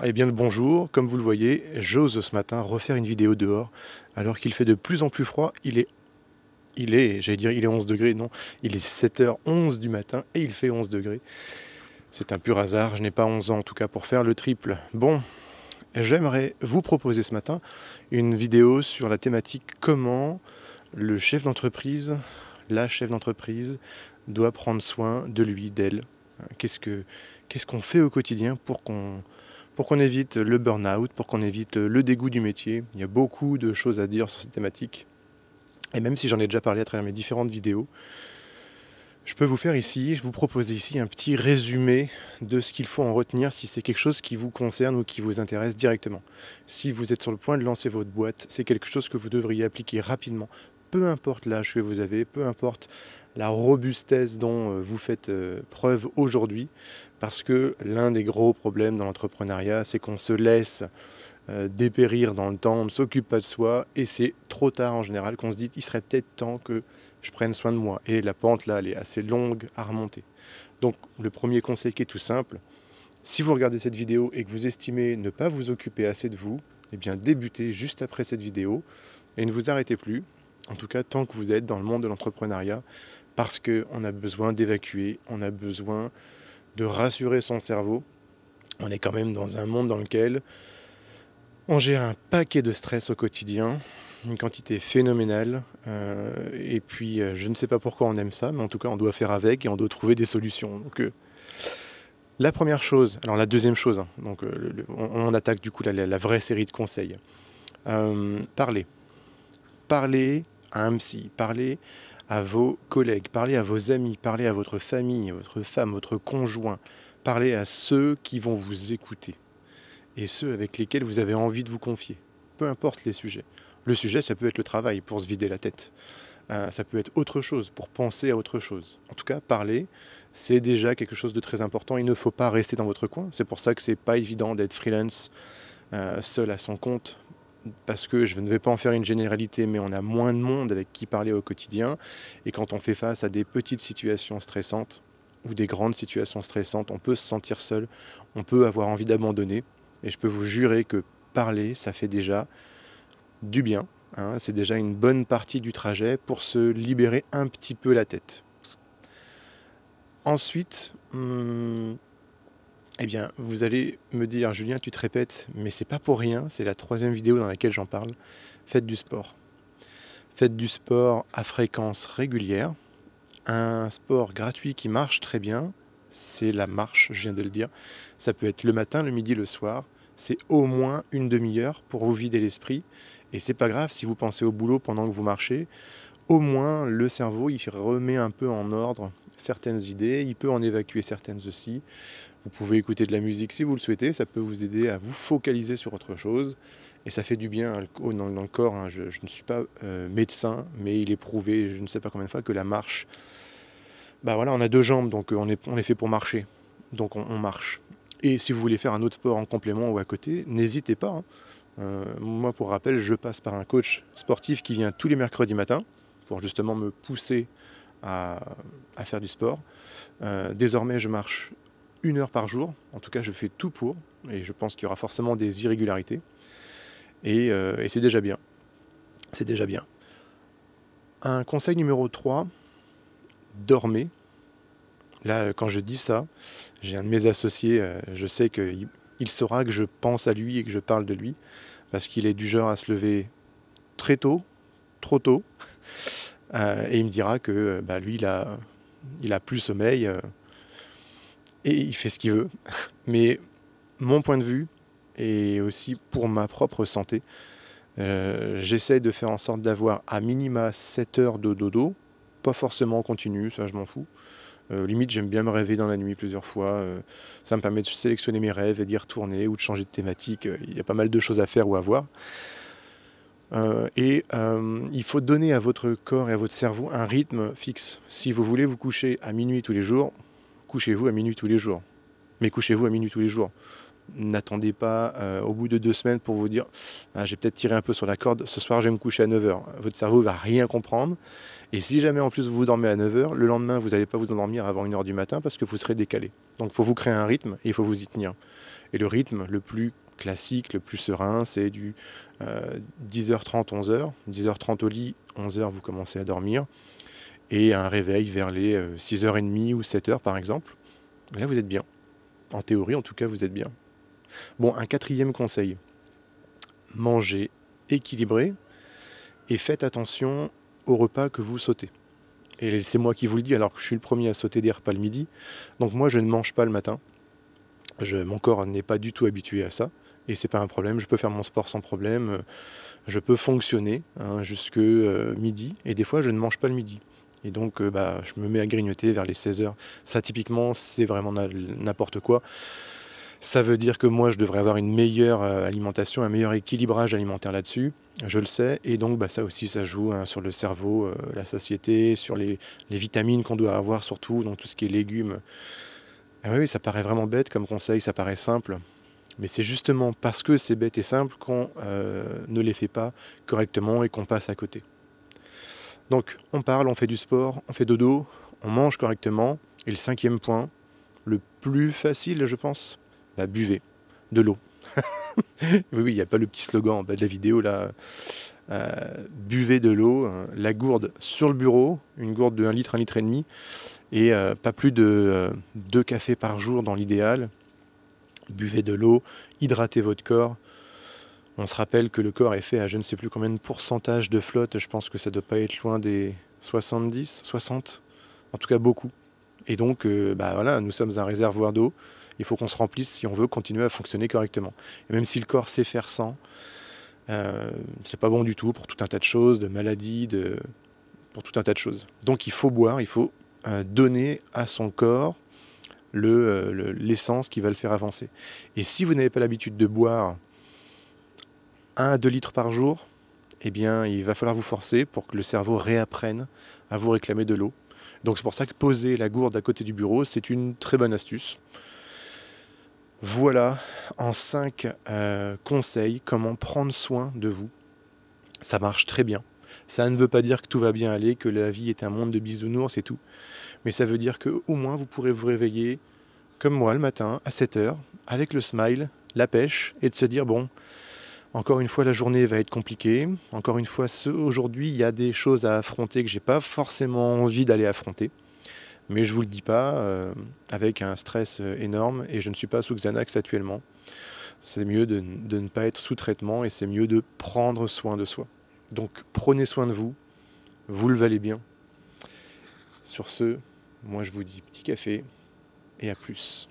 Eh bien le bonjour, comme vous le voyez, j'ose ce matin refaire une vidéo dehors, alors qu'il fait de plus en plus froid. J'allais dire il est 11 degrés, non, il est 7h11 du matin et il fait 11 degrés. C'est un pur hasard, je n'ai pas 11 ans en tout cas pour faire le triple. Bon, j'aimerais vous proposer ce matin une vidéo sur la thématique comment le chef d'entreprise, la chef d'entreprise, doit prendre soin de lui, d'elle. Qu'est-ce qu'on fait au quotidien pour qu'on évite le burn-out, pour qu'on évite le dégoût du métier. Il y a beaucoup de choses à dire sur cette thématique. Et même si j'en ai déjà parlé à travers mes différentes vidéos, je vous proposer ici un petit résumé de ce qu'il faut en retenir si c'est quelque chose qui vous concerne ou qui vous intéresse directement. Si vous êtes sur le point de lancer votre boîte, c'est quelque chose que vous devriez appliquer rapidement. Peu importe l'âge que vous avez, peu importe la robustesse dont vous faites preuve aujourd'hui, parce que l'un des gros problèmes dans l'entrepreneuriat, c'est qu'on se laisse dépérir dans le temps, on ne s'occupe pas de soi, et c'est trop tard en général qu'on se dit il serait peut-être temps que je prenne soin de moi. Et la pente là, elle est assez longue à remonter. Donc le premier conseil qui est tout simple, si vous regardez cette vidéo et que vous estimez ne pas vous occuper assez de vous, eh bien débutez juste après cette vidéo et ne vous arrêtez plus, en tout cas tant que vous êtes dans le monde de l'entrepreneuriat, parce qu'on a besoin d'évacuer, on a besoin de rassurer son cerveau. On est quand même dans un monde dans lequel on gère un paquet de stress au quotidien, une quantité phénoménale, et puis je ne sais pas pourquoi on aime ça, mais en tout cas on doit faire avec et on doit trouver des solutions. Donc la première chose, alors la deuxième chose, hein, donc on attaque du coup la vraie série de conseils. Parlez. Parlez à un psy, parlez à vos collègues, parlez à vos amis, parlez à votre famille, à votre femme, votre conjoint, parlez à ceux qui vont vous écouter et ceux avec lesquels vous avez envie de vous confier, peu importe les sujets. Le sujet, ça peut être le travail, pour se vider la tête. Ça peut être autre chose, pour penser à autre chose. En tout cas, parler, c'est déjà quelque chose de très important. Il ne faut pas rester dans votre coin. C'est pour ça que c'est pas évident d'être freelance, seul à son compte, parce que je ne vais pas en faire une généralité, mais on a moins de monde avec qui parler au quotidien. Et quand on fait face à des petites situations stressantes, ou des grandes situations stressantes, on peut se sentir seul, on peut avoir envie d'abandonner. Et je peux vous jurer que parler, ça fait déjà du bien, hein, c'est déjà une bonne partie du trajet pour se libérer un petit peu la tête. Ensuite, eh bien, vous allez me dire, Julien, tu te répètes, mais c'est pas pour rien, c'est la troisième vidéo dans laquelle j'en parle. Faites du sport. Faites du sport à fréquence régulière. Un sport gratuit qui marche très bien, c'est la marche, je viens de le dire. Ça peut être le matin, le midi, le soir. C'est au moins une demi-heure pour vous vider l'esprit. Et c'est pas grave si vous pensez au boulot pendant que vous marchez. Au moins, le cerveau, il remet un peu en ordre certaines idées. Il peut en évacuer certaines aussi. Vous pouvez écouter de la musique si vous le souhaitez. Ça peut vous aider à vous focaliser sur autre chose. Et ça fait du bien dans le corps. Hein. Je ne suis pas médecin, mais il est prouvé, je ne sais pas combien de fois, que la marche, bah voilà, on a deux jambes, donc on est fait pour marcher. Donc on marche. Et si vous voulez faire un autre sport en complément ou à côté, n'hésitez pas. Hein. Moi, pour rappel, je passe par un coach sportif qui vient tous les mercredis matins pour justement me pousser à faire du sport. Désormais, je marche 1 heure par jour. En tout cas, je fais tout pour. Et je pense qu'il y aura forcément des irrégularités. Et c'est déjà bien. C'est déjà bien. Un conseil numéro 3, dormez. Là, quand je dis ça, j'ai un de mes associés, je sais qu'il saura que je pense à lui et que je parle de lui, parce qu'il est du genre à se lever très tôt, trop tôt, et il me dira que lui, il a plus sommeil, et il fait ce qu'il veut. Mais mon point de vue, et aussi pour ma propre santé, j'essaie de faire en sorte d'avoir à minima 7 heures de dodo, pas forcément en continu, ça je m'en fous. Limite, j'aime bien me réveiller dans la nuit plusieurs fois. Ça me permet de sélectionner mes rêves et d'y retourner ou de changer de thématique. Il y a pas mal de choses à faire ou à voir. Il faut donner à votre corps et à votre cerveau un rythme fixe. Si vous voulez vous coucher à minuit tous les jours, couchez-vous à minuit tous les jours. Mais couchez-vous à minuit tous les jours. N'attendez pas au bout de 2 semaines pour vous dire ah, j'ai peut-être tiré un peu sur la corde, ce soir je vais me coucher à 9 heures. Votre cerveau ne va rien comprendre. Et si jamais en plus vous dormez à 9 heures, le lendemain vous n'allez pas vous endormir avant 1 heure du matin parce que vous serez décalé. Donc il faut vous créer un rythme et il faut vous y tenir. Et le rythme le plus classique, le plus serein, c'est du 10h30, 11h. 10h30 au lit, 11h vous commencez à dormir. Et un réveil vers les 6h30 ou 7h par exemple. Là vous êtes bien. En théorie en tout cas vous êtes bien. Bon, un 4e conseil, mangez équilibré et faites attention aux repas que vous sautez. Et c'est moi qui vous le dis alors que je suis le premier à sauter des repas le midi. Donc moi je ne mange pas le matin. Mon corps n'est pas du tout habitué à ça. Et c'est pas un problème, je peux faire mon sport sans problème. Je peux fonctionner jusque midi. Et des fois je ne mange pas le midi. Et donc je me mets à grignoter vers les 16h. Ça typiquement c'est vraiment n'importe quoi. Ça veut dire que moi, je devrais avoir une meilleure alimentation, un meilleur équilibrage alimentaire là-dessus. Je le sais. Et donc, ça aussi, ça joue sur le cerveau, la satiété, sur les vitamines qu'on doit avoir surtout, donc tout ce qui est légumes. Ah oui, ça paraît vraiment bête comme conseil, ça paraît simple. Mais c'est justement parce que c'est bête et simple qu'on ne les fait pas correctement et qu'on passe à côté. Donc, on parle, on fait du sport, on fait dodo, on mange correctement. Et le 5e point, le plus facile, je pense, buvez de l'eau. Oui, il n'y a pas le petit slogan en bas de la vidéo là. Buvez de l'eau, la gourde sur le bureau, une gourde de 1 litre, 1 litre et demi, et pas plus de 2 cafés par jour dans l'idéal. Buvez de l'eau, hydratez votre corps. On se rappelle que le corps est fait à je ne sais plus combien de pourcentage de flotte, je pense que ça ne doit pas être loin des 70, 60, en tout cas beaucoup. Et donc, voilà, nous sommes un réservoir d'eau. Il faut qu'on se remplisse si on veut continuer à fonctionner correctement. Et même si le corps sait faire sans, c'est pas bon du tout pour tout un tas de choses, de maladies, pour tout un tas de choses. Donc il faut boire, il faut donner à son corps l'essence qui va le faire avancer. Et si vous n'avez pas l'habitude de boire 1 à 2 litres par jour, eh bien, il va falloir vous forcer pour que le cerveau réapprenne à vous réclamer de l'eau. Donc c'est pour ça que poser la gourde à côté du bureau, c'est une très bonne astuce. Voilà, en 5 conseils, comment prendre soin de vous. Ça marche très bien. Ça ne veut pas dire que tout va bien aller, que la vie est un monde de bisounours et tout. Mais ça veut dire qu'au moins vous pourrez vous réveiller, comme moi, le matin, à 7h, avec le smile, la pêche, et de se dire, bon, encore une fois, la journée va être compliquée. Encore une fois, aujourd'hui, il y a des choses à affronter que j'ai pas forcément envie d'aller affronter. Mais je vous le dis pas, avec un stress énorme, et je ne suis pas sous Xanax actuellement. C'est mieux de ne pas être sous traitement, et c'est mieux de prendre soin de soi. Donc prenez soin de vous, vous le valez bien. Sur ce, moi je vous dis petit café, et à plus.